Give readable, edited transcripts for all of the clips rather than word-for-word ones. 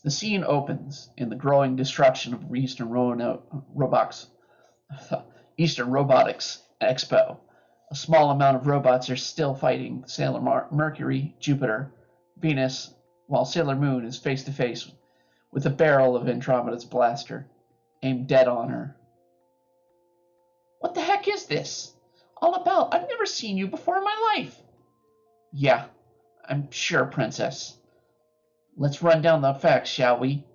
The scene opens in the growing destruction of Eastern Robotics Expo. A small amount of robots are still fighting Sailor Mercury, Jupiter, Venus, while Sailor Moon is face to face with the barrel of Andromeda's blaster, aimed dead on her. What the heck is this all about? I've never seen you before in my life. Yeah, I'm sure, Princess. Let's run down the facts, shall we?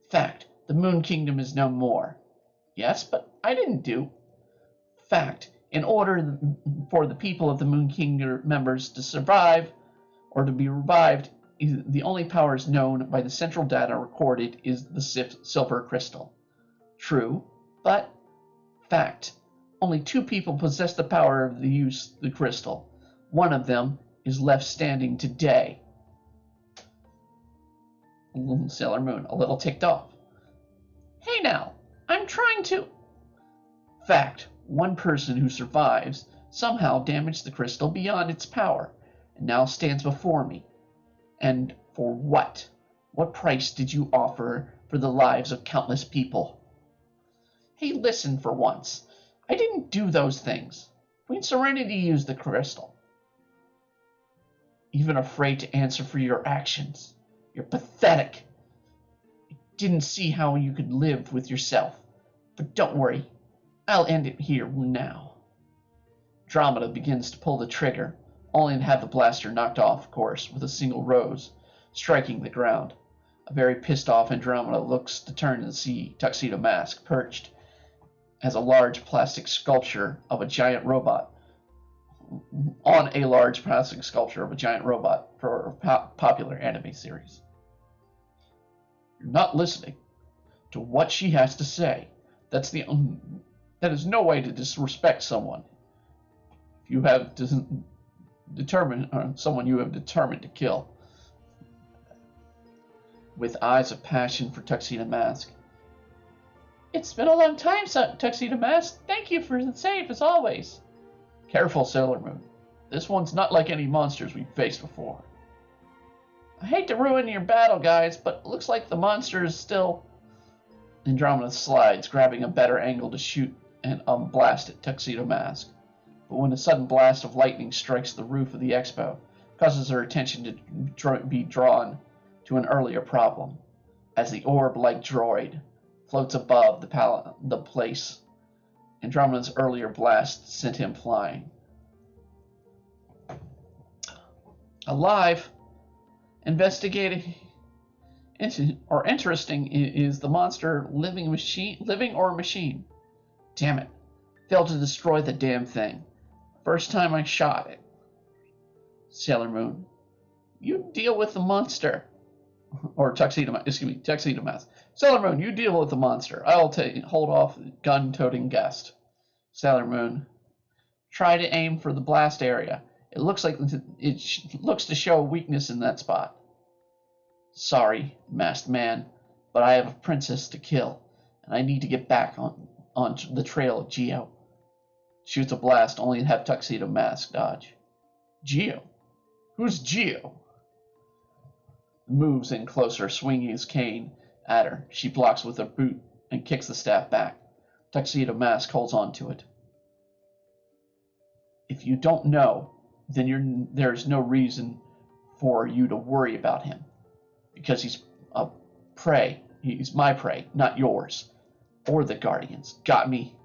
Fact, the Moon Kingdom is no more. Yes, but I didn't do. Fact, in order for the people of the Moon Kingdom members to survive or to be revived, the only powers known by the central data recorded is the silver crystal. True, but fact, only 2 people possess the power of the use of the crystal. One of them is left standing today. Sailor Moon, a little ticked off. Hey now, I'm trying to... Fact, one person who survives somehow damaged the crystal beyond its power, and now stands before me. And for what? What price did you offer for the lives of countless people? Hey, listen for once. I didn't do those things. Queen Serenity used the crystal. Even afraid to answer for your actions. You're pathetic. I didn't see how you could live with yourself. But don't worry. I'll end it here now. Andromeda begins to pull the trigger, only to have the blaster knocked off course with a single rose, striking the ground. A very pissed off Andromeda looks to turn and see Tuxedo Mask perched as a large plastic sculpture of a giant robot on a large plastic sculpture of a giant robot for a popular anime series. You're not listening to what she has to say. That is no way to disrespect someone. If you have someone you have determined to kill. With eyes of passion for Tuxedo Mask. It's been a long time, Tuxedo Mask. Thank you for the save, as always. Careful, Sailor Moon. This one's not like any monsters we've faced before. I hate to ruin your battle, guys, but it looks like the monster is still... Andromeda slides, grabbing a better angle to shoot and blast at Tuxedo Mask. But when a sudden blast of lightning strikes the roof of the expo, causes her attention to be drawn to an earlier problem, as the orb-like droid floats above the place. Andromeda's earlier blast sent him flying. Alive, investigating, or interesting is the monster living or machine? Damn it. Failed to destroy the damn thing. First time I shot it. Sailor Moon. You deal with the monster. Or Tuxedo Mask. Sailor Moon, you deal with the monster. I'll hold off gun-toting guest. Sailor Moon. Try to aim for the blast area. It looks to show a weakness in that spot. Sorry, masked man, but I have a princess to kill, and I need to get back on the trail of Geo. Shoots a blast, only to have Tuxedo Mask dodge. Geo? Who's Geo? Moves in closer, swinging his cane at her. She blocks with her boot and kicks the staff back. Tuxedo Mask holds on to it. If you don't know, then there's no reason for you to worry about him. Because he's a prey. He's my prey, not yours. Or the Guardians. Got me?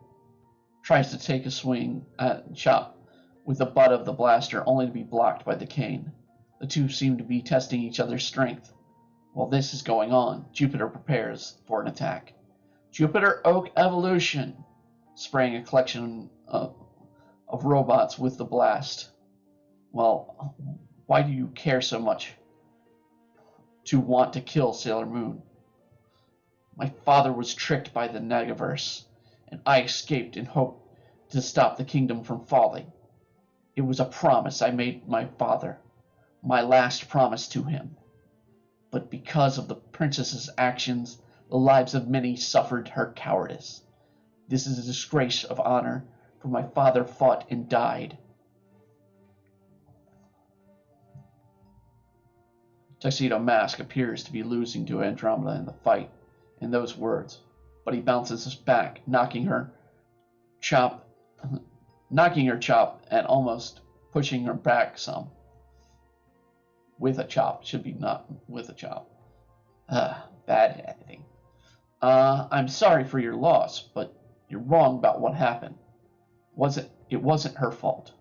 Tries to take a swing shot with the butt of the blaster, only to be blocked by the cane. The two seem to be testing each other's strength. While this is going on, Jupiter prepares for an attack. Jupiter Oak Evolution, spraying a collection of robots with the blast. Well, why do you care so much to want to kill Sailor Moon? My father was tricked by the Negaverse, and I escaped in hope to stop the kingdom from falling. It was a promise I made my father, my last promise to him. But because of the princess's actions, the lives of many suffered her cowardice. This is a disgrace of honor, for my father fought and died. Tuxedo Mask appears to be losing to Andromeda in the fight in those words, but he bounces back, knocking her chop and almost pushing her back some. With a chop. Should be not with a chop. Bad editing. I'm sorry for your loss, but you're wrong about what happened. It wasn't her fault.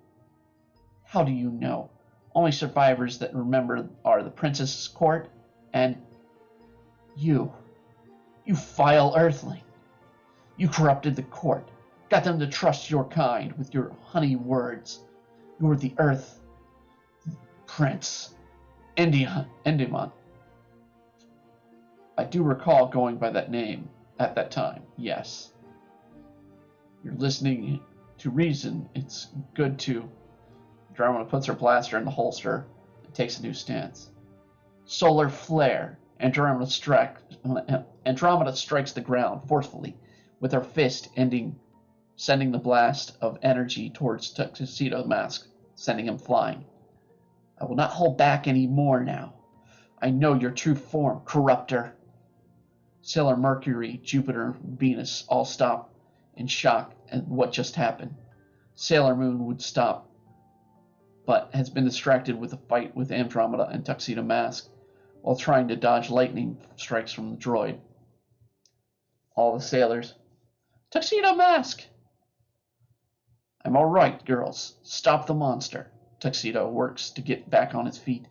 How do you know? Only survivors that remember are the princess's court and you. You vile earthling. You corrupted the court, got them to trust your kind with your honey words. You were the Earth Prince, Endymion. I do recall going by that name at that time, yes. You're listening to reason. It's good to... Andromeda puts her blaster in the holster and takes a new stance. Solar flare. Andromeda strikes the ground forcefully with her fist, sending the blast of energy towards Tuxedo Mask, sending him flying. I will not hold back any more now. I know your true form, corruptor. Sailor Mercury, Jupiter, Venus all stop in shock at what just happened. Sailor Moon would stop, but has been distracted with a fight with Andromeda and Tuxedo Mask while trying to dodge lightning strikes from the droid. All the sailors. Tuxedo Mask! I'm all right, girls. Stop the monster. Tuxedo works to get back on his feet.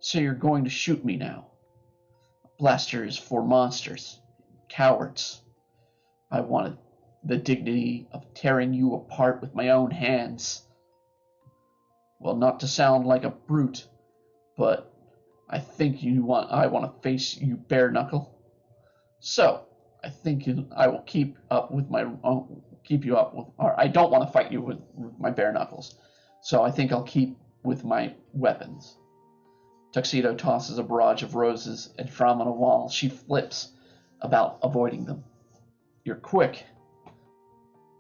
So you're going to shoot me now. Blaster is for monsters. Cowards. I wanted the dignity of tearing you apart with my own hands. Well, not to sound like a brute, but I think I want to face you bare knuckle. So, I think I will keep you up with, or I don't want to fight you with my bare knuckles. So I think I'll keep with my weapons. Tuxedo tosses a barrage of roses at Andromeda while she flips about avoiding them. You're quick,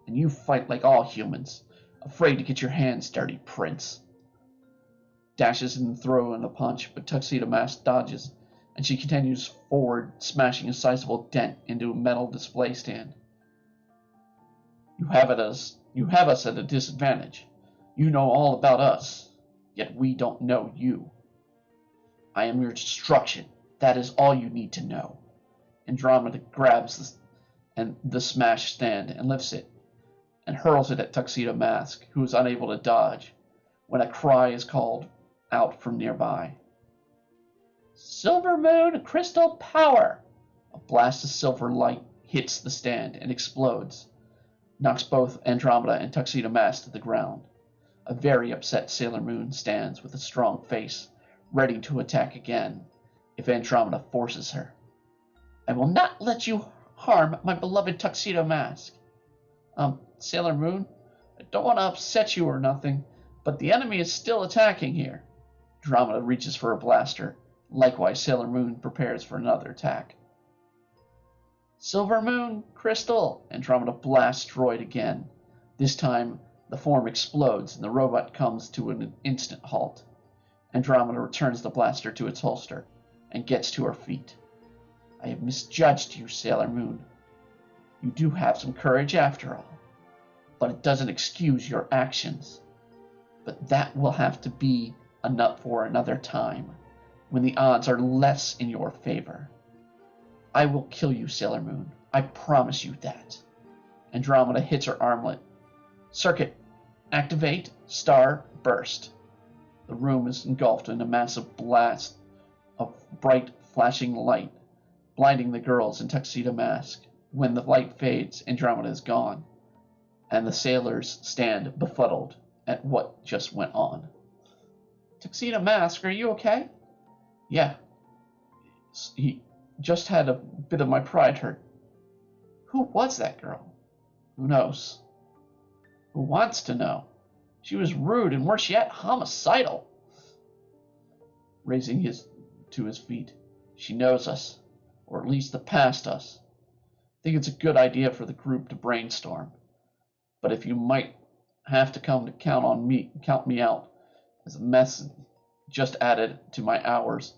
and you fight like all humans, afraid to get your hands dirty, Prince. Dashes and throws in a punch, but Tuxedo Mask dodges, and she continues forward, smashing a sizable dent into a metal display stand. You have us at a disadvantage. You know all about us, yet we don't know you. I am your destruction. That is all you need to know. Andromeda grabs the smashed stand and lifts it, and hurls it at Tuxedo Mask, who is unable to dodge, when a cry is called out from nearby. Silver Moon Crystal Power! A blast of silver light hits the stand and explodes, knocks both Andromeda and Tuxedo Mask to the ground. A very upset Sailor Moon stands with a strong face, ready to attack again if Andromeda forces her. I will not let you harm my beloved Tuxedo Mask. Sailor Moon, I don't want to upset you or nothing, but the enemy is still attacking here. Andromeda reaches for a blaster. Likewise, Sailor Moon prepares for another attack. Silver Moon Crystal! Andromeda blasts droid again. This time, the form explodes and the robot comes to an instant halt. Andromeda returns the blaster to its holster and gets to her feet. I have misjudged you, Sailor Moon. You do have some courage after all, but it doesn't excuse your actions. But that will have to be enough for another time, when the odds are less in your favor. I will kill you, Sailor Moon. I promise you that. Andromeda hits her armlet. Circuit. Activate. Star. Burst. The room is engulfed in a massive blast of bright, flashing light, blinding the girls in Tuxedo Mask. When the light fades, Andromeda is gone, and the sailors stand befuddled at what just went on. Tuxedo Mask, are you okay? Yeah. He just had a bit of my pride hurt. Who was that girl? Who knows? Who wants to know? She was rude and worse yet, homicidal. Raising to his feet. She knows us, or at least the past us. I think it's a good idea for the group to brainstorm. But if you might have to come to count me out as a mess just added to my hours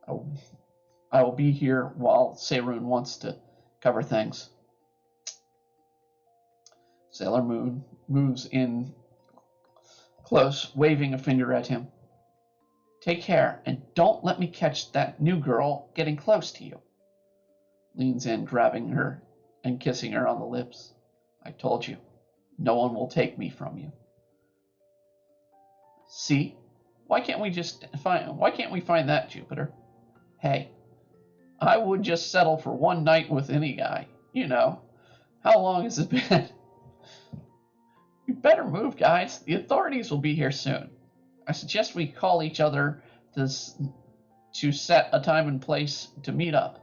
I will be here while Seirun wants to cover things. Sailor Moon moves in close, waving a finger at him. Take care, and don't let me catch that new girl getting close to you. Leans in, grabbing her and kissing her on the lips. I told you, no one will take me from you. See? Why can't we find that, Jupiter? Hey, I would just settle for one night with any guy. You know. How long has it been? You better move, guys. The authorities will be here soon. I suggest we call each other to set a time and place to meet up.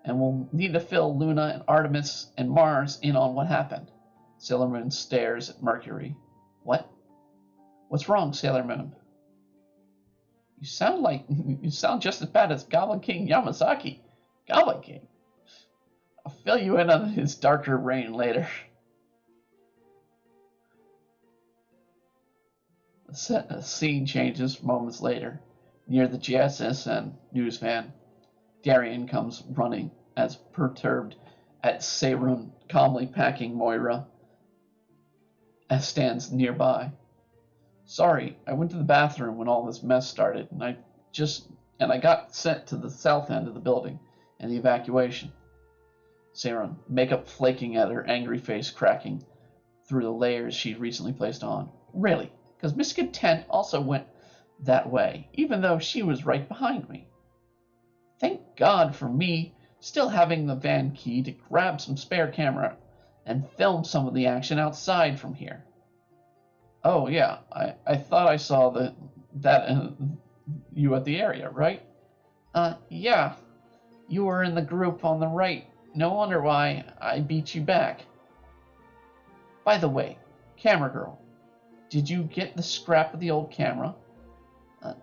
And we'll need to fill Luna and Artemis and Mars in on what happened. Sailor Moon stares at Mercury. What? What's wrong, Sailor Moon? You sound just as bad as Goblin King Yamazaki. Goblin King? I'll fill you in on his darker reign later. The scene changes moments later. Near the GSSN news van, Darien comes running as perturbed at Seirun calmly packing Moira as stands nearby. Sorry, I went to the bathroom when all this mess started, and I got sent to the south end of the building and the evacuation. Seirun, makeup flaking at her, angry face cracking through the layers she'd recently placed on. Really? Because Miss Content also went that way, even though she was right behind me. Thank God for me still having the van key to grab some spare camera and film some of the action outside from here. Oh yeah, I thought I saw you at the area, right? Yeah. You were in the group on the right. No wonder why I beat you back. By the way, camera girl, did you get the scrap of the old camera?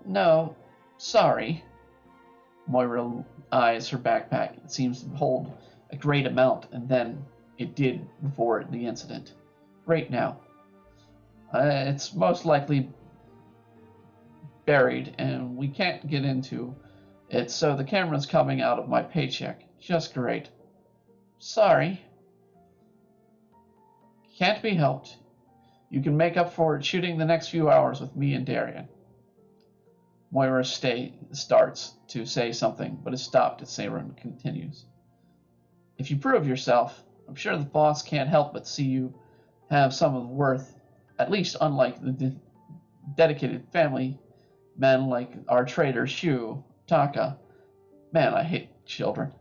No, sorry. Moira eyes her backpack. It seems to hold a great amount, and then it did before the incident. Great now. It's most likely buried, and we can't get into it, so the camera's coming out of my paycheck. Just great. Sorry. Can't be helped. You can make up for it shooting the next few hours with me and Darien. Moira starts to say something, but is stopped as Seirun continues. If you prove yourself, I'm sure the boss can't help but see you have some of the worth, at least unlike the dedicated family men like our trader Shu Taka. Man, I hate children.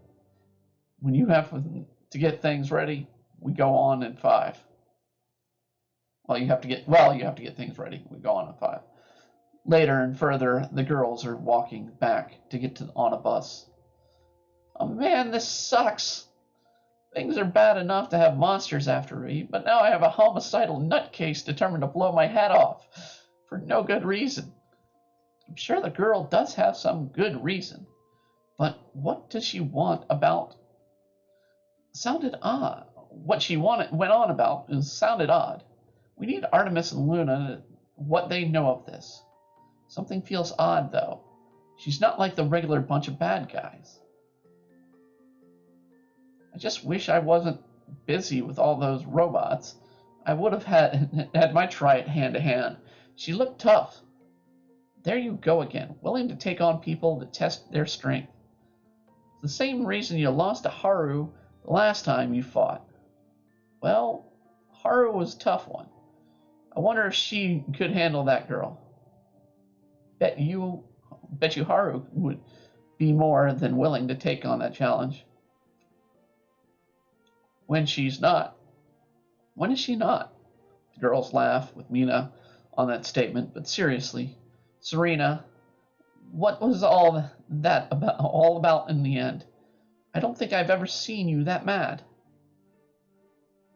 When you have to get things ready, we go on in 5. You have to get things ready. We go on in 5. Later and further, the girls are walking back to get on a bus. Oh man, this sucks. Things are bad enough to have monsters after me, but now I have a homicidal nutcase determined to blow my head off for no good reason. I'm sure the girl does have some good reason, but what does she want about? Sounded odd. What she went on about sounded odd. We need Artemis and Luna, what they know of this. Something feels odd, though. She's not like the regular bunch of bad guys. I just wish I wasn't busy with all those robots. I would have had my try at hand-to-hand. She looked tough. There you go again, willing to take on people to test their strength. It's the same reason you lost to Haru the last time you fought. Well, Haru was a tough one. I wonder if she could handle that girl. Bet you Haru would be more than willing to take on that challenge. When she's not. When is she not? The girls laugh with Mina on that statement, but seriously, Serena, what was all about in the end? I don't think I've ever seen you that mad.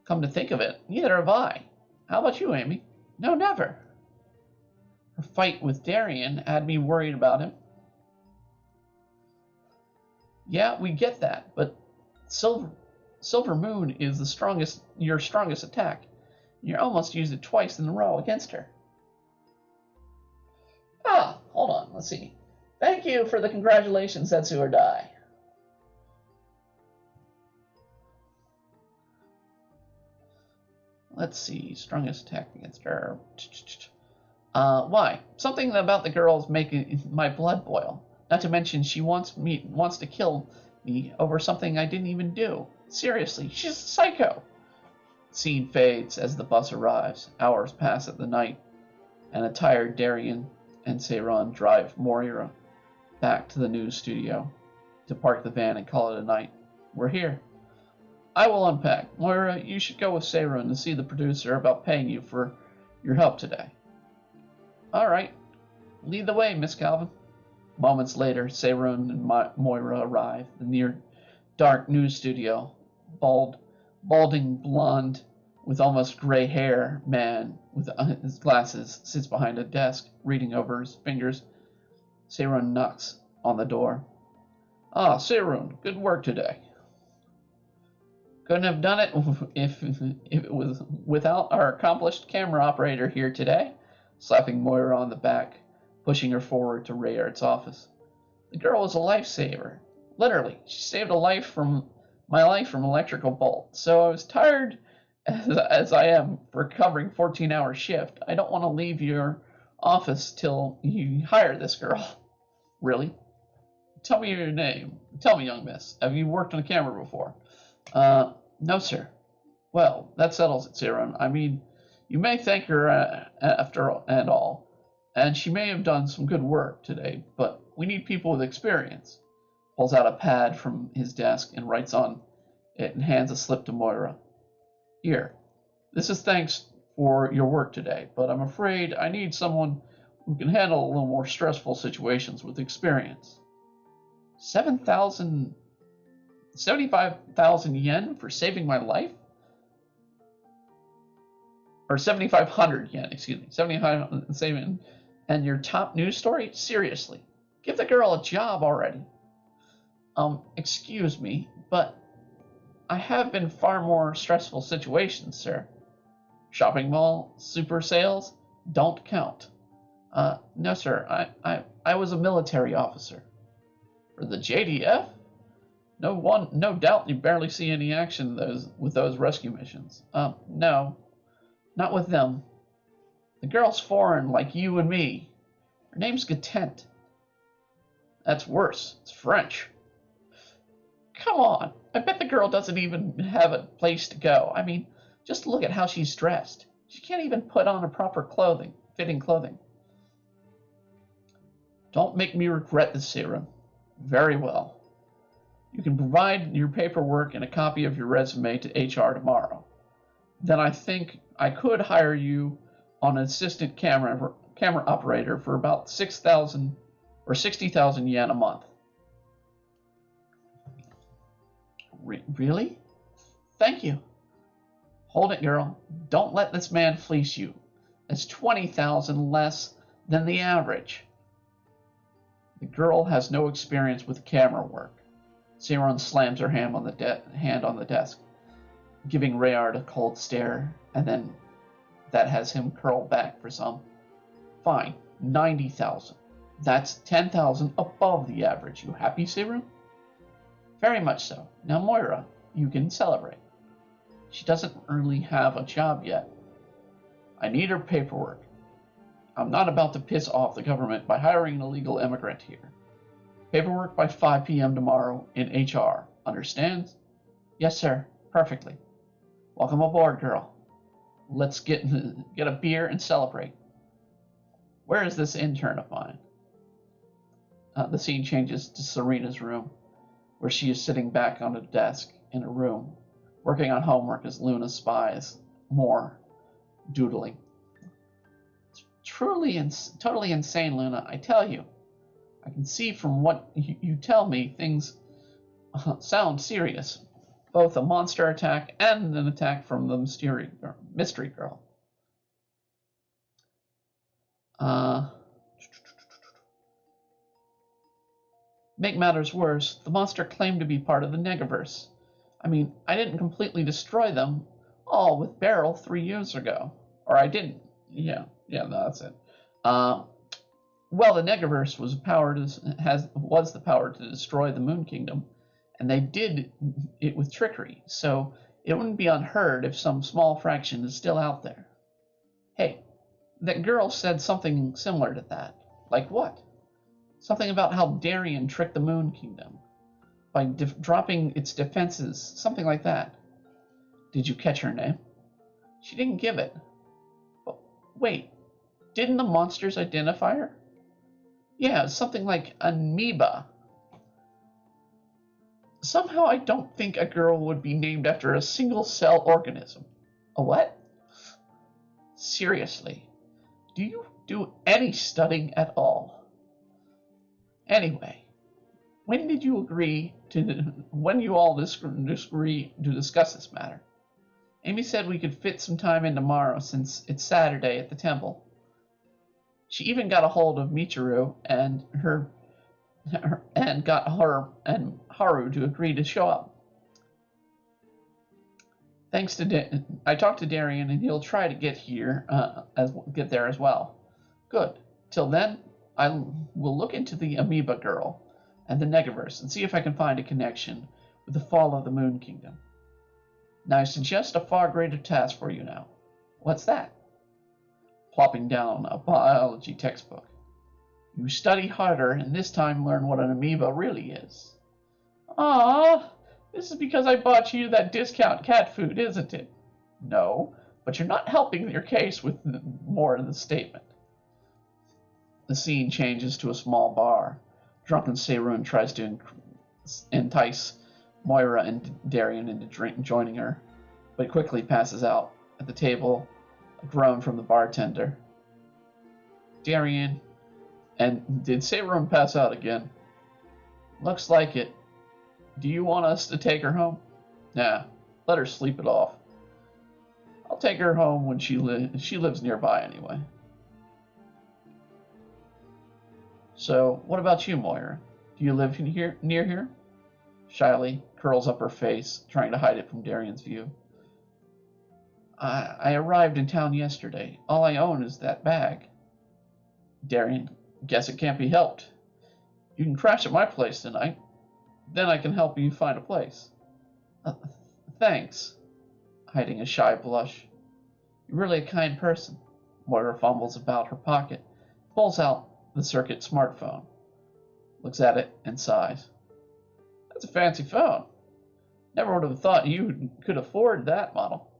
Come to think of it, neither have I. How about you, Amy? No, never. Her fight with Darien had me worried about him. Yeah, we get that, but Silver Moon is your strongest attack. You almost used it twice in a row against her. Hold on, let's see. Thank you for the congratulations, Setsu or Die. Let's see. Strongest attack against her. Why? Something about the girl is making my blood boil. Not to mention she wants to kill me over something I didn't even do. Seriously, she's a psycho. Scene fades as the bus arrives. Hours pass at the night, and a tired Darien and Seiron drive Moira back to the news studio to park the van and call it a night. We're here. I will unpack. Moira, you should go with Seiron to see the producer about paying you for your help today. All right. Lead the way, Miss Calvin. Moments later, Seiron and Moira arrive. The near dark news studio. Balding blonde with almost gray hair man with his glasses sits behind a desk, reading over his fingers. Seiron knocks on the door. Ah, Seiron, good work today. Couldn't have done it if it was without our accomplished camera operator here today. Slapping Moira on the back, pushing her forward to Rayard's office. The girl was a lifesaver. Literally, she saved my life from electrical bolt. So I was tired as I am for covering 14-hour shift. I don't want to leave your office till you hire this girl. Really? Tell me your name. Tell me, young miss. Have you worked on a camera before? No, sir. Well, that settles it, Seiron. I mean, you may thank her after all, and she may have done some good work today, but we need people with experience. Pulls out a pad from his desk and writes on it and hands a slip to Moira. Here, this is thanks for your work today, but I'm afraid I need someone who can handle a little more stressful situations with experience. 75,000 yen for saving my life? Or 7,500 yen, excuse me. 7,500 saving. And your top news story? Seriously. Give the girl a job already. Excuse me, but I have been far more stressful situations, sir. Shopping mall, super sales, don't count. No, sir. I was a military officer. For the JDF? No doubt you barely see any action with those rescue missions. No, not with them. The girl's foreign, like you and me. Her name's Gatent. That's worse. It's French. Come on. I bet the girl doesn't even have a place to go. I mean, just look at how she's dressed. She can't even put on a proper fitting clothing. Don't make me regret this, Seiron. Very well. You can provide your paperwork and a copy of your resume to HR tomorrow. Then I think I could hire you on an assistant camera operator for about 6,000 or 60,000 yen a month. Really? Thank you. Hold it, girl. Don't let this man fleece you. That's 20,000 less than the average. The girl has no experience with camera work. Seiron slams her hand on the desk, giving Rayard a cold stare, and then that has him curl back for some. Fine, 90,000. That's 10,000 above the average. You happy, Seiron? Very much so. Now, Moira, you can celebrate. She doesn't really have a job yet. I need her paperwork. I'm not about to piss off the government by hiring an illegal immigrant here. Paperwork by 5 p.m. tomorrow in HR. Understands? Yes, sir. Perfectly. Welcome aboard, girl. Let's get a beer and celebrate. Where is this intern of mine? The scene changes to Serena's room, where she is sitting back on a desk in a room, working on homework as Luna spies more, doodling. It's truly and totally insane, Luna, I tell you. I can see from what you tell me things sound serious. Both a monster attack and an attack from the mystery girl. Make matters worse, the monster claimed to be part of the Negaverse. I mean, I didn't completely destroy them all with Beryl 3 years ago. Or I didn't. Yeah, no, that's it. Well, the Negaverse was the power to destroy the Moon Kingdom, and they did it with trickery, so it wouldn't be unheard if some small fraction is still out there. Hey, that girl said something similar to that. Like what? Something about how Darien tricked the Moon Kingdom by dropping its defenses, something like that. Did you catch her name? She didn't give it. But wait, didn't the monsters identify her? Yeah, something like amoeba. Somehow I don't think a girl would be named after a single-cell organism. A what? Seriously, do you do any studying at all? Anyway, when did you agree to when you all agree to discuss this matter? Amy said we could fit some time in tomorrow since it's Saturday at the temple. She even got a hold of Michiru and got her and Haru to agree to show up. Thanks to I talked to Darien and he'll try to get there as well. Good. Till then, I will look into the Amoeba Girl and the Negaverse and see if I can find a connection with the fall of the Moon Kingdom. Now I suggest a far greater task for you now. What's that? Plopping down a biology textbook. You study harder and this time learn what an amoeba really is. Ah, this is because I bought you that discount cat food, isn't it? No, but you're not helping your case with more of the statement. The scene changes to a small bar. Drunken Seirun tries to entice Moira and Darien into joining her, but quickly passes out. At the table, a groan from the bartender. Darien, and did Seirun pass out again? Looks like it. Do you want us to take her home? Nah, let her sleep it off. I'll take her home when she lives nearby anyway. So, what about you, Moira? Do you live near here? Shyly curls up her face, trying to hide it from Darien's view. I arrived in town yesterday. All I own is that bag. Darien, guess it can't be helped. You can crash at my place tonight. Then I can help you find a place. Thanks. Hiding a shy blush. You're really a kind person. Moira fumbles about her pocket, pulls out the Circuit smartphone, looks at it, and sighs. That's a fancy phone. Never would have thought you could afford that model.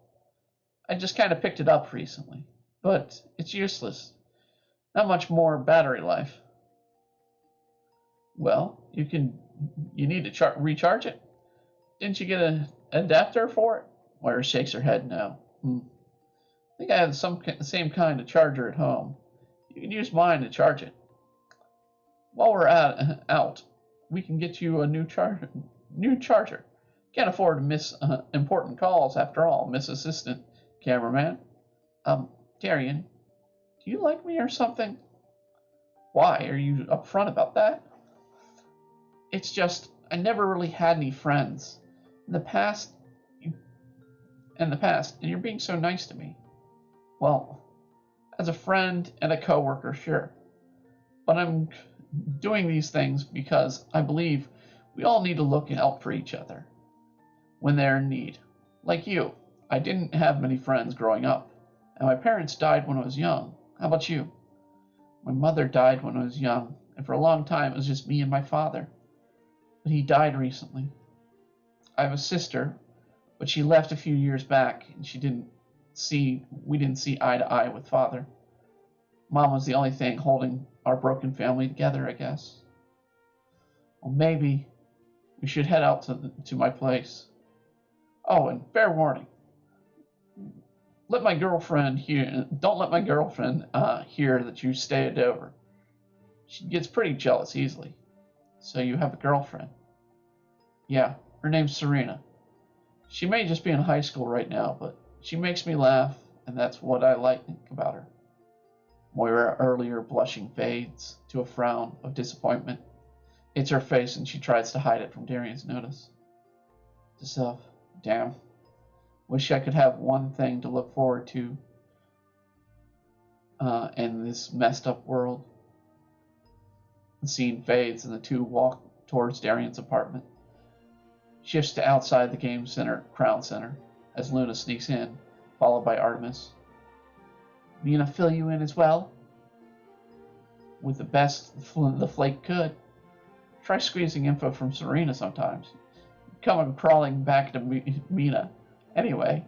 I just kind of picked it up recently, but it's useless. Not much more battery life. Well, you need to recharge it. Didn't you get an adapter for it? Moira shakes her head no. I think I have the same kind of charger at home. You can use mine to charge it. While we're out, we can get you a new charger. Can't afford to miss important calls after all, Miss Assistant Cameraman. Darien, do you like me or something? Why? Are you upfront about that? It's just, I never really had any friends. In the past, and you're being so nice to me. Well, as a friend and a coworker, sure. But I'm doing these things because I believe we all need to look out for each other when they're in need. Like you, I didn't have many friends growing up, and my parents died when I was young. How about you? My mother died when I was young, and for a long time it was just me and my father. But he died recently. I have a sister, but she left a few years back, and we didn't see eye to eye with father. Mom was the only thing holding our broken family together, I guess. Well, maybe we should head out to my place. Oh, and fair warning. Don't let my girlfriend hear that you stay at Dover. She gets pretty jealous easily. So you have a girlfriend? Yeah, her name's Serena. She may just be in high school right now, but she makes me laugh, and that's what I like about her. Moira, earlier blushing, fades to a frown of disappointment. It's her face, and she tries to hide it from Darien's notice. To self, damn. Wish I could have one thing to look forward to in this messed up world. The scene fades and the two walk towards Darian's apartment. Shifts to outside the game center, Crown Center, as Luna sneaks in, followed by Artemis. Mina fill you in as well? With the best the Flake could. Try squeezing info from Serena sometimes. Come crawling back to Mina. Anyway,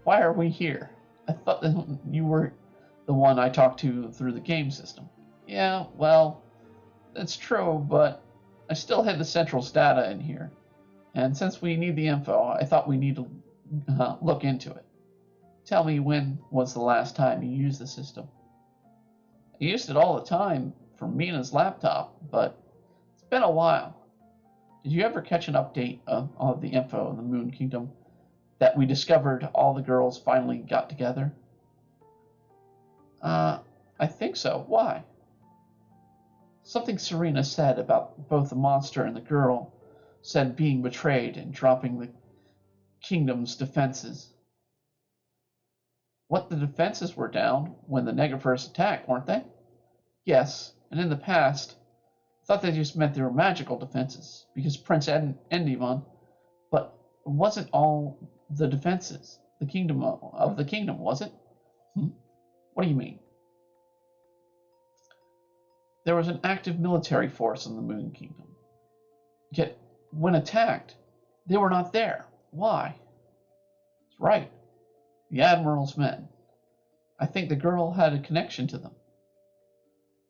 why are we here? I thought that you were the one I talked to through the game system. Yeah, well, that's true, but I still had the Central's data in here. And since we need the info, I thought we need to look into it. Tell me, when was the last time you used the system? I used it all the time from Mina's laptop, but it's been a while. Did you ever catch an update of the info in the Moon Kingdom that we discovered all the girls finally got together? I think so. Why? Something Serena said about both the monster and the girl said being betrayed and dropping the kingdom's defenses. What, the defenses were down when the Negaverse attacked, weren't they? Yes, and in the past, I thought they just meant they were magical defenses, because Prince Endymion, but it wasn't all the defenses. The kingdom of the kingdom, was it? What do you mean? There was an active military force in the Moon Kingdom. Yet, when attacked, they were not there. Why? That's right. The Admiral's men. I think the girl had a connection to them.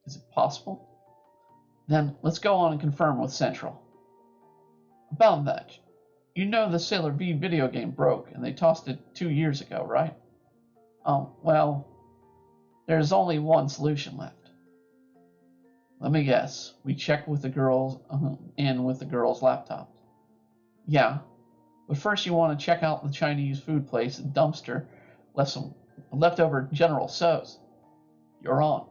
Is it possible? Then let's go on and confirm with Central. About that, you know the Sailor V video game broke and they tossed it 2 years ago, right? Oh, well, there's only one solution left. Let me guess. We checked with the girls with the girls' laptops. Yeah, but first you want to check out the Chinese food place and dumpster left some leftover General Tso's. You're on.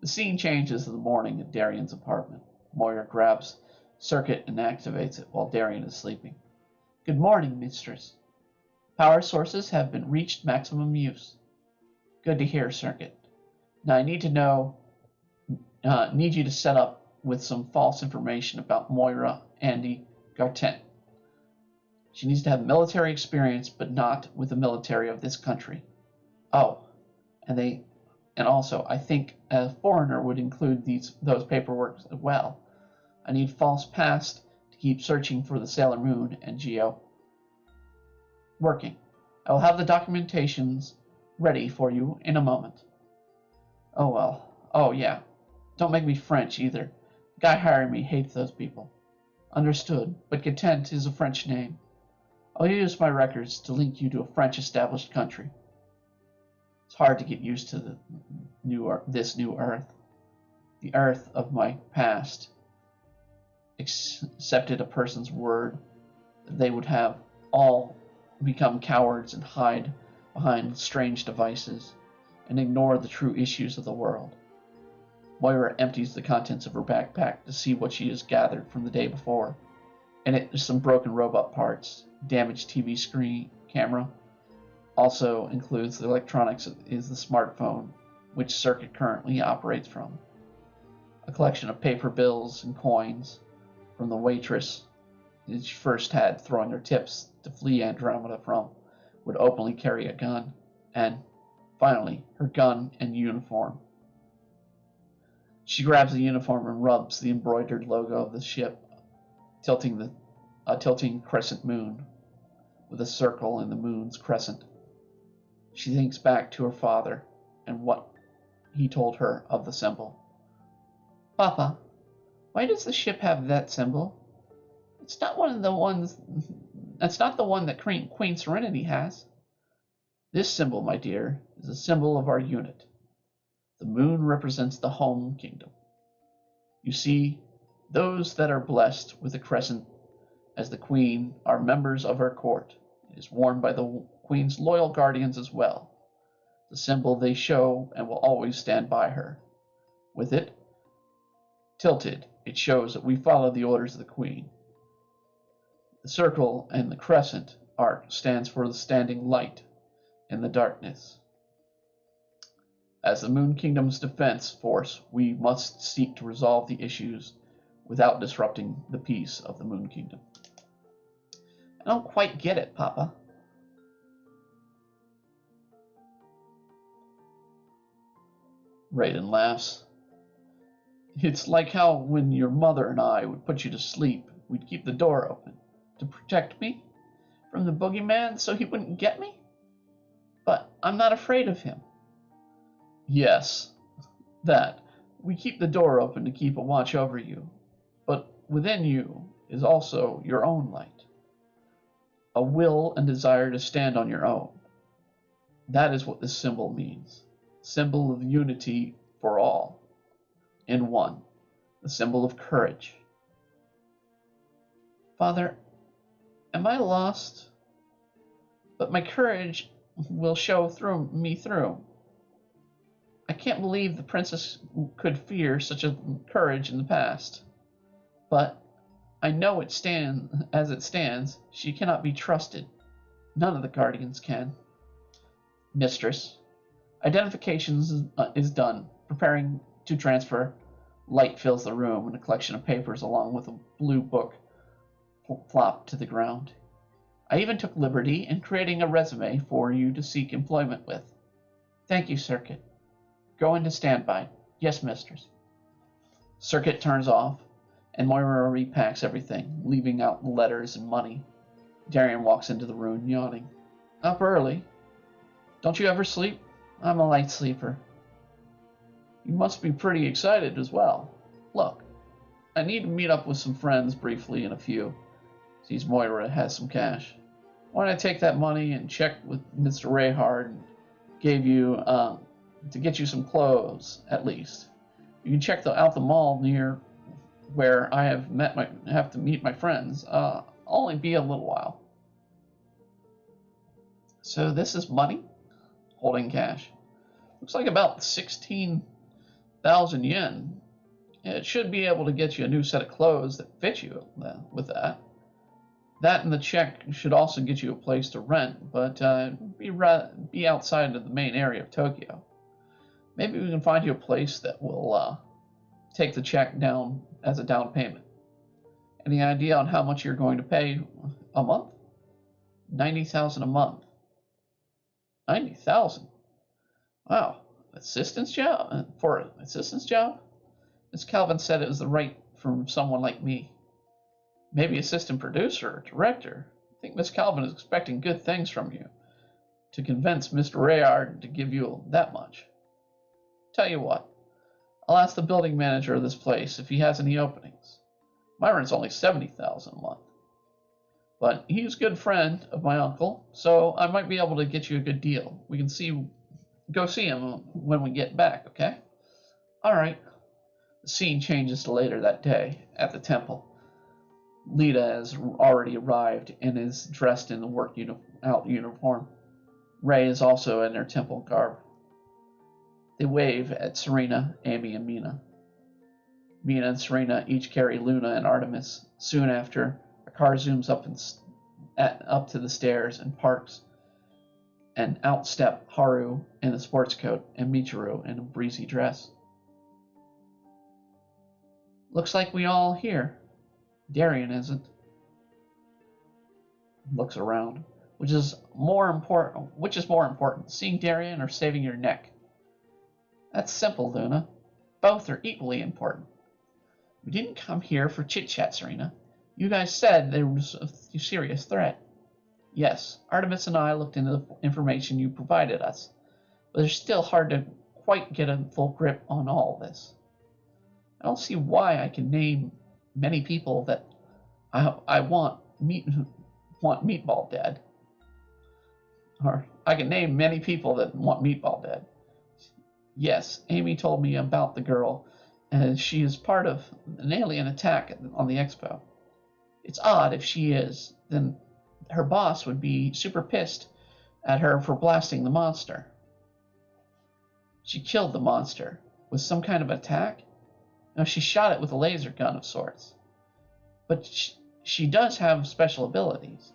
The scene changes in the morning at Darian's apartment. Moira grabs Circuit and activates it while Darian is sleeping. Good morning, mistress. Power sources have been reached maximum use. Good to hear, Circuit. Now I need you to set up with some false information about Moira Andy Gartent. She needs to have military experience, but not with the military of this country. Oh, and also I think a foreigner would include those paperwork as well. I need false past to keep searching for the Sailor Moon and Geo. Working. I will have the documentations ready for you in a moment. Oh well. Oh yeah. Don't make me French either. The guy hiring me hates those people. Understood, but Gatent is a French name. I'll use my records to link you to a French-established country. It's hard to get used to this new Earth. The Earth of my past accepted a person's word that they would have all become cowards and hide behind strange devices and ignore the true issues of the world. Moira empties the contents of her backpack to see what she has gathered from the day before. In it is some broken robot parts, damaged TV screen, camera. Also includes the electronics is the smartphone, which Circuit currently operates from. A collection of paper bills and coins from the waitress that she first had throwing her tips to flee Andromita from, would openly carry a gun, and, finally, her gun and uniform. She grabs the uniform and rubs the embroidered logo of the ship, tilting crescent moon with a circle in the moon's crescent. She thinks back to her father and what he told her of the symbol. Papa, why does the ship have that symbol? It's not one of the ones. That's not the one that Queen Serenity has. This symbol, my dear, is a symbol of our unit. The moon represents the home kingdom. You see, those that are blessed with the crescent as the queen are members of her court. It is worn by the queen's loyal guardians as well. The symbol they show and will always stand by her. With it tilted, it shows that we follow the orders of the queen. The circle and the crescent arc stands for the standing light in the darkness. As the Moon Kingdom's defense force, we must seek to resolve the issues without disrupting the peace of the Moon Kingdom. I don't quite get it, Papa. Raiden laughs. It's like how when your mother and I would put you to sleep, we'd keep the door open to protect me from the boogeyman so he wouldn't get me? But I'm not afraid of him. Yes, that. We keep the door open to keep a watch over you, but within you is also your own light, a will and desire to stand on your own. That is what this symbol means. Symbol of unity for all, in one, a symbol of courage. Father, am I lost? But my courage will show me through. I can't believe the princess could fear such a courage in the past. But I know it stands, she cannot be trusted. None of the guardians can. Mistress, identification is done. Preparing to transfer. Light fills the room, and a collection of papers along with a blue book flop to the ground. I even took liberty in creating a resume for you to seek employment with. Thank you, Circuit. Go into standby. Yes, mistress. Circuit turns off, and Moira repacks everything, leaving out the letters and money. Darian walks into the room, yawning. Up early. Don't you ever sleep? I'm a light sleeper. You must be pretty excited as well. Look, I need to meet up with some friends briefly in a few. Sees Moira has some cash. Why don't I take that money and check with Mr. Rayhard and gave you to get you some clothes at least. You can check out the mall near where I have to meet my friends. I'll only be a little while. So this is money? Holding cash. Looks like about 16,000 yen. It should be able to get you a new set of clothes that fit you with that. That and the check should also get you a place to rent, but be outside of the main area of Tokyo. Maybe we can find you a place that will take the check down as a down payment. Any idea on how much you're going to pay a month? 90,000 a month. 90,000? Wow, assistance job? For an assistance job? Miss Calvin said it was the right for someone like me. Maybe assistant producer or director. I think Miss Calvin is expecting good things from you to convince Mr. Rayard to give you that much. Tell you what, I'll ask the building manager of this place if he has any openings. My rent's only 70,000 a month. But he's a good friend of my uncle, so I might be able to get you a good deal. We can go see him when we get back, okay? Alright. The scene changes to later that day at the temple. Lita has already arrived and is dressed in the work uniform. Ray is also in her temple garb. They wave at Serena, Amy, and Mina. Mina and Serena each carry Luna and Artemis. Soon after, a car zooms up to the stairs and parks, and out step Haru in a sports coat and Michiru in a breezy dress. Looks like we all here. Darian isn't. Looks around. Which is more important, seeing Darian or saving your neck? That's simple, Luna. Both are equally important. We didn't come here for chit-chat, Serena. You guys said there was a serious threat. Yes, Artemis and I looked into the information you provided us, but it's still hard to quite get a full grip on all this. I don't see why I can name many people that I want Meatball dead. Or I can name many people that want Meatball dead. Yes, Amy told me about the girl, and she is part of an alien attack on the expo. It's odd if she is, then her boss would be super pissed at her for blasting the monster. She killed the monster. With some kind of attack? No, she shot it with a laser gun of sorts. But she does have special abilities.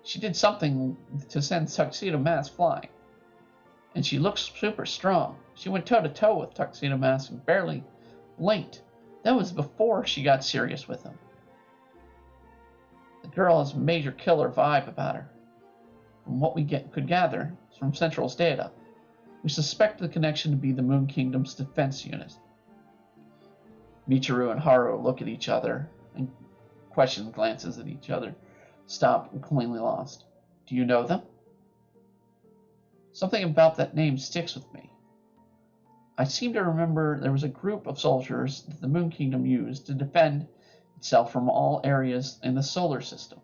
She did something to send Tuxedo Mask flying. And she looks super strong. She went toe-to-toe with Tuxedo Mask and barely blinked. That was before she got serious with him. The girl has a major killer vibe about her. From what we could gather from Central's data, we suspect the connection to be the Moon Kingdom's defense unit. Michiru and Haru look at each other and question glances at each other, stop and cleanly lost. Do you know them? Something about that name sticks with me. I seem to remember there was a group of soldiers that the Moon Kingdom used to defend itself from all areas in the solar system.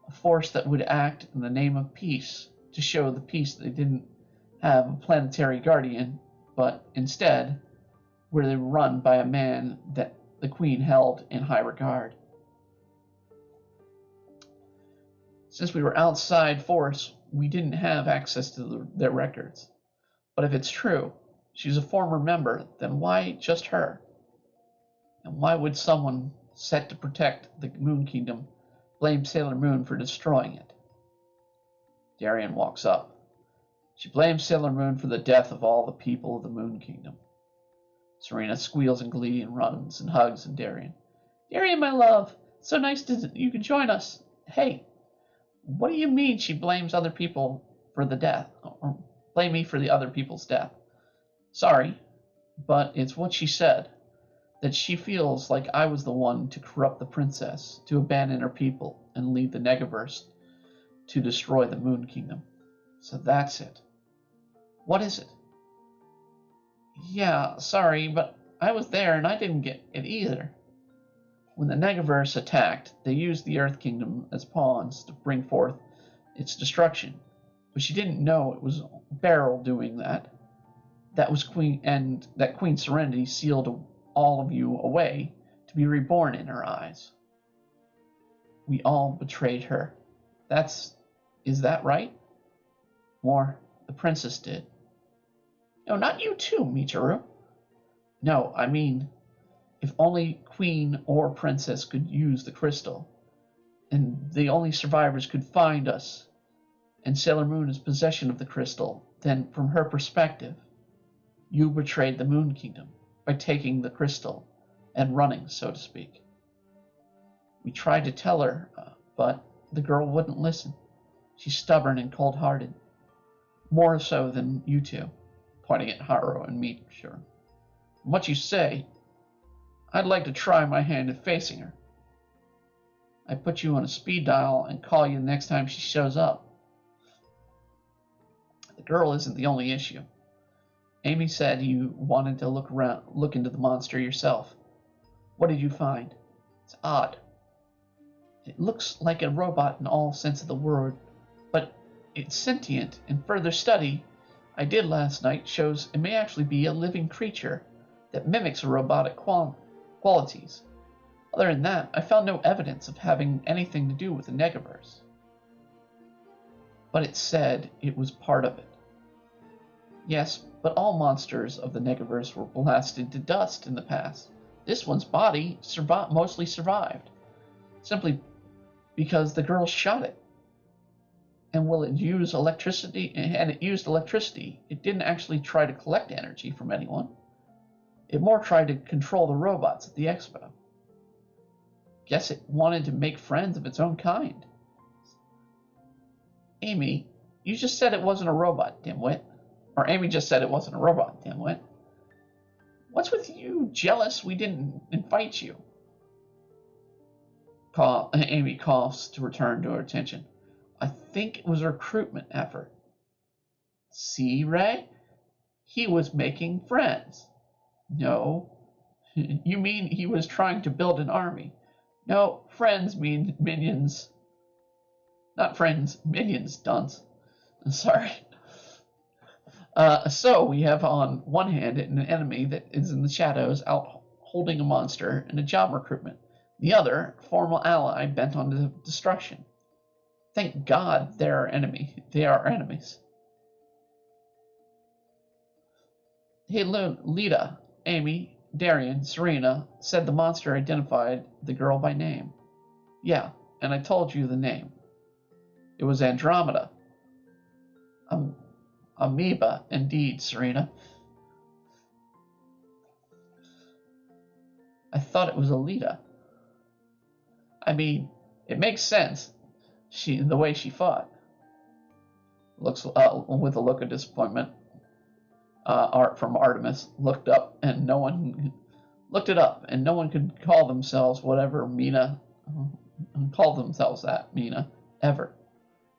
A force that would act in the name of peace to show the peace they didn't have a planetary guardian, but instead were they run by a man that the Queen held in high regard. Since we were outside force, we didn't have access to their records. But if it's true, she's a former member, then why just her? And why would someone set to protect the Moon Kingdom blame Sailor Moon for destroying it? Darien walks up. She blames Sailor Moon for the death of all the people of the Moon Kingdom. Serena squeals in glee and runs and hugs Darien. Darien, my love, so nice you could join us. Hey, what do you mean she blames other people for the death? Or blame me for the other people's death? Sorry, but it's what she said. That she feels like I was the one to corrupt the princess, to abandon her people, and lead the Negaverse to destroy the Moon Kingdom. So that's it. What is it? Yeah, sorry, but I was there and I didn't get it either. When the Negaverse attacked, they used the Earth Kingdom as pawns to bring forth its destruction. But she didn't know it was Beryl doing that. That was Queen Serenity sealed all of you away to be reborn in her eyes. We all betrayed her. Is that right? Or the princess did. No, not you too, Michiru. No, I mean, if only Queen or Princess could use the crystal, and the only survivors could find us, and Sailor Moon is possession of the crystal, then from her perspective, you betrayed the Moon Kingdom by taking the crystal and running, so to speak. We tried to tell her, but the girl wouldn't listen. She's stubborn and cold-hearted. More so than you two, pointing at Haru and me, sure. From what you say, I'd like to try my hand at facing her. I put you on a speed dial and call you the next time she shows up. The girl isn't the only issue. Amy said you wanted to look into the monster yourself. What did you find? It's odd. It looks like a robot in all sense of the word, but it's sentient, and further study I did last night shows it may actually be a living creature that mimics robotic qualities. Other than that, I found no evidence of having anything to do with the Negaverse. But it said it was part of it. Yes, but all monsters of the Negaverse were blasted to dust in the past. This one's body mostly survived, simply because the girl shot it. And will it use electricity? And it used electricity. It didn't actually try to collect energy from anyone. It more tried to control the robots at the expo. Guess it wanted to make friends of its own kind. Amy, you just said it wasn't a robot, dimwit. Or Amy just said it wasn't a robot, dimwit. What's with you jealous we didn't invite you? Amy coughs to return to her attention. I think it was a recruitment effort. See, Ray? He was making friends. No. You mean he was trying to build an army? No, friends mean minions. Not friends, minions, dunce. Sorry. So we have on one hand an enemy that is in the shadows out holding a monster and a job recruitment. The other, a formal ally bent on destruction. Thank God they are enemies. Hey, Lita, Amy, Darien, Serena said the monster identified the girl by name. Yeah, and I told you the name. It was Andromita. Amoeba, indeed, Serena. I thought it was Alita. I mean, it makes sense. The way she fought. Looks with a look of disappointment. Art from Artemis looked it up, and no one could call themselves whatever Mina call themselves that Mina ever.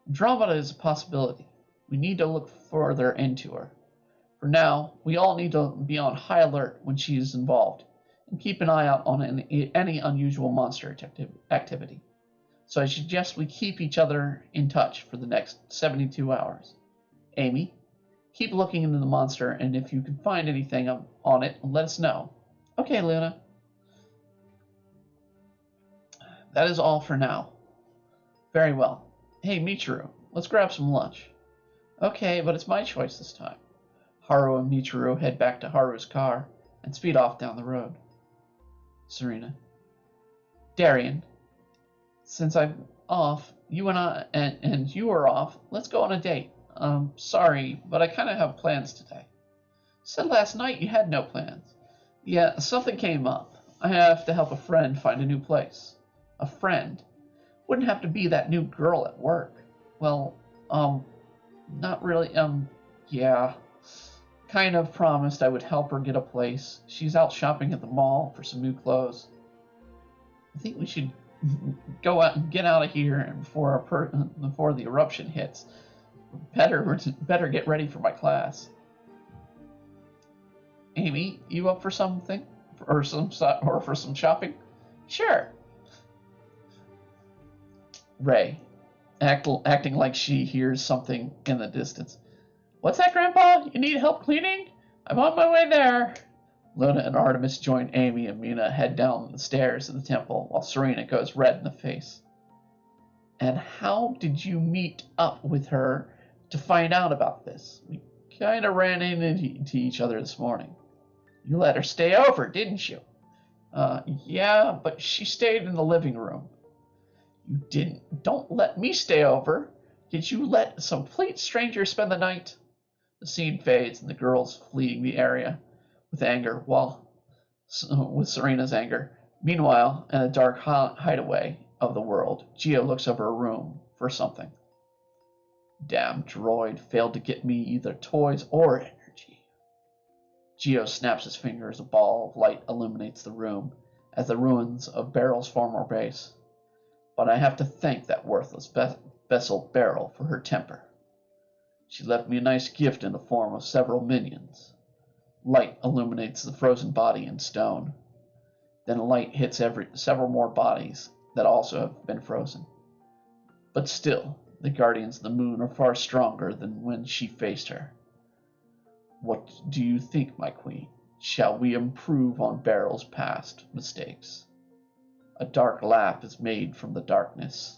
Andromeda is a possibility. We need to look further into her. For now, we all need to be on high alert when she is involved, and keep an eye out on any unusual monster activity. So I suggest we keep each other in touch for the next 72 hours. Amy, keep looking into the monster, and if you can find anything on it, let us know. Okay, Luna. That is all for now. Very well. Hey, Michiru, let's grab some lunch. Okay, but it's my choice this time. Haru and Michiru head back to Haru's car and speed off down the road. Serena. Darian, since I'm off, you and you are off, let's go on a date. Sorry, but I kind of have plans today. Said last night you had no plans. Yeah, something came up. I have to help a friend find a new place. A friend? Wouldn't have to be that new girl at work. Well, not really, yeah. Kind of promised I would help her get a place. She's out shopping at the mall for some new clothes. I think we should go out and get out of here before the eruption hits. Better get ready for my class. Amy, you up for something? For some shopping? Sure. Ray, acting like she hears something in the distance. What's that, Grandpa? You need help cleaning? I'm on my way there. Luna and Artemis join Amy, and Mina head down the stairs of the temple, while Serena goes red in the face. And how did you meet up with her to find out about this? We kind of ran into each other this morning. You let her stay over, didn't you? Yeah, but she stayed in the living room. You didn't. Don't let me stay over. Did you let some complete stranger spend the night? The scene fades, and the girls fleeing the area with anger, with Serena's anger. Meanwhile, in a dark hideaway of the world, Geo looks over her room for something. Damn droid failed to get me either toys or energy. Geo snaps his finger as a ball of light illuminates the room as the ruins of Barrel's former base. But I have to thank that worthless vessel Barrel for her temper. She left me a nice gift in the form of several minions. Light illuminates the frozen body in stone. Then light hits several more bodies that also have been frozen. But still, the Guardians of the Moon are far stronger than when she faced her. What do you think, my queen? Shall we improve on Barrel's past mistakes? A dark laugh is made from the darkness.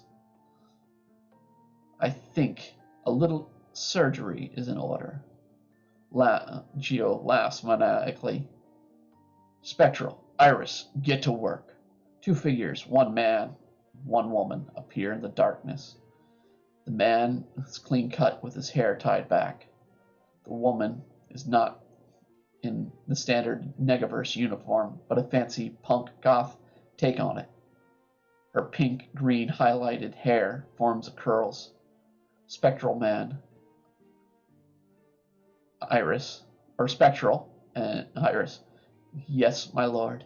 I think a little surgery is in order. Geo laughs maniacally. Spectral, Iris, get to work. Two figures, one man, one woman, appear in the darkness. The man is clean cut with his hair tied back. The woman is not in the standard Negaverse uniform, but a fancy punk goth take on it. Her pink-green highlighted hair forms curls. Spectral man, Iris, or Spectral and Iris. Yes, my lord.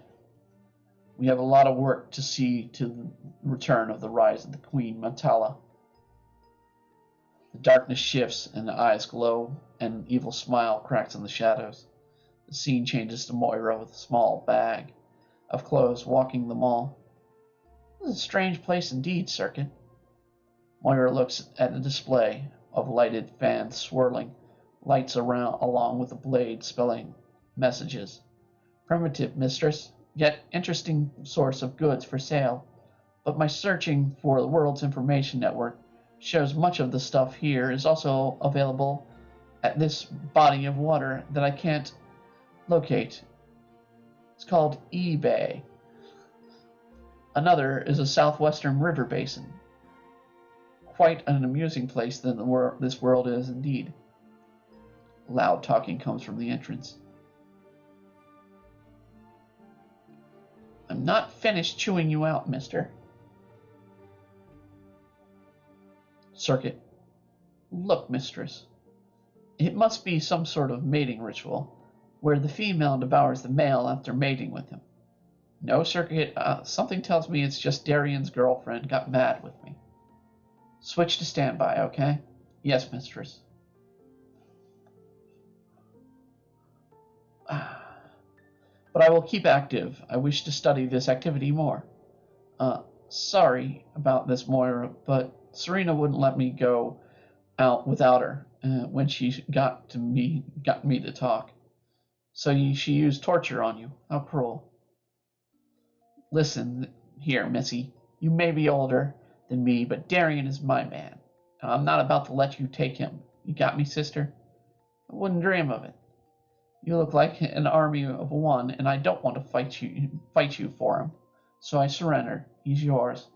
We have a lot of work to see to the return of the rise of the Queen Matala. The darkness shifts and the eyes glow, and an evil smile cracks in the shadows. The scene changes to Moira with a small bag of clothes walking the mall. This is a strange place indeed, Circuit. Moira looks at the display of lighted fans swirling lights along with a blade spelling messages. Primitive, mistress, yet interesting source of goods for sale. But my searching for the world's information network shows much of the stuff here is also available at this body of water that I can't locate. It's called eBay. Another is a southwestern river basin. Quite an amusing place than this world is indeed. Loud talking comes from the entrance. I'm not finished chewing you out, mister. Circuit. Look, mistress. It must be some sort of mating ritual, where the female devours the male after mating with him. No, Circuit, something tells me it's just Darian's girlfriend got mad with me. Switch to standby, okay? Yes, mistress. But I will keep active. I wish to study this activity more. Sorry about this, Moira, but Serena wouldn't let me go out without her when she got me to talk. So she used torture on you. How cruel. Listen here, Missy. You may be older than me, but Darian is my man. I'm not about to let you take him. You got me, sister? I wouldn't dream of it. You look like an army of one, and I don't want to fight you for him. So I surrender. He's yours.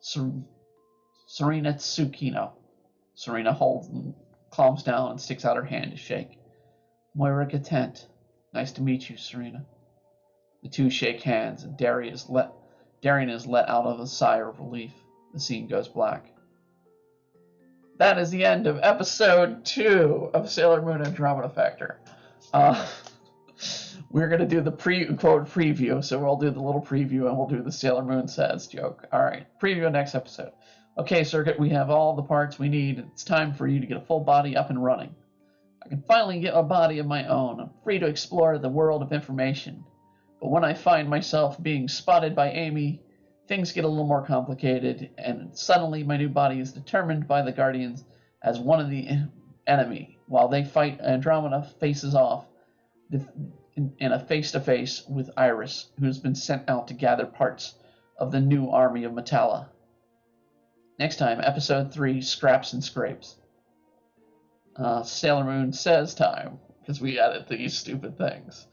Serena Tsukino. Serena calms down and sticks out her hand to shake. Moira Gatent. Nice to meet you, Serena. The two shake hands, and Darian is let out of a sigh of relief. The scene goes black. That is the end of episode 2 of Sailor Moon Andromeda Factor. We're going to do the quote preview, so we'll do the little preview and we'll do the Sailor Moon says joke. Alright, preview next episode. Okay, Circuit, we have all the parts we need. It's time for you to get a full body up and running. I can finally get a body of my own. I'm free to explore the world of information. But when I find myself being spotted by Amy, things get a little more complicated, and suddenly my new body is determined by the Guardians as one of the enemy. While they fight, Andromeda faces off in a face-to-face with Iris, who's been sent out to gather parts of the new army of Metalla. Next time, episode 3, Scraps and Scrapes. Sailor Moon says time, because we added these stupid things.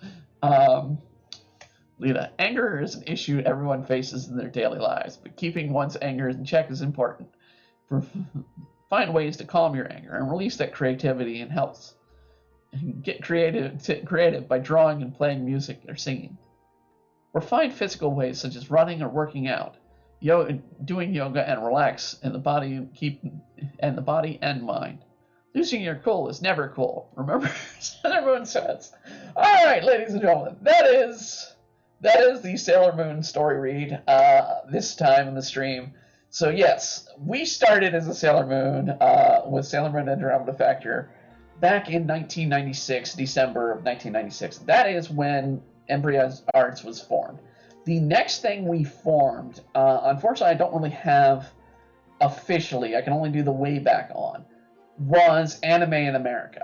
Lita, anger is an issue everyone faces in their daily lives, but keeping one's anger in check is important. Find ways to calm your anger and release that creativity and helps. Get creative by drawing and playing music or singing. Or find physical ways such as running or working out, doing yoga and relax in the body and mind. Losing your cool is never cool. Remember, Sailor Moon says. All right, ladies and gentlemen, that is the Sailor Moon story read. This time in the stream. So yes, we started as a Sailor Moon with Sailor Moon Andromeda Factor back in 1996, December of 1996. That is when Embryos Arts was formed. The next thing we formed, unfortunately I don't really have officially, I can only do the way back on, was Anime in America.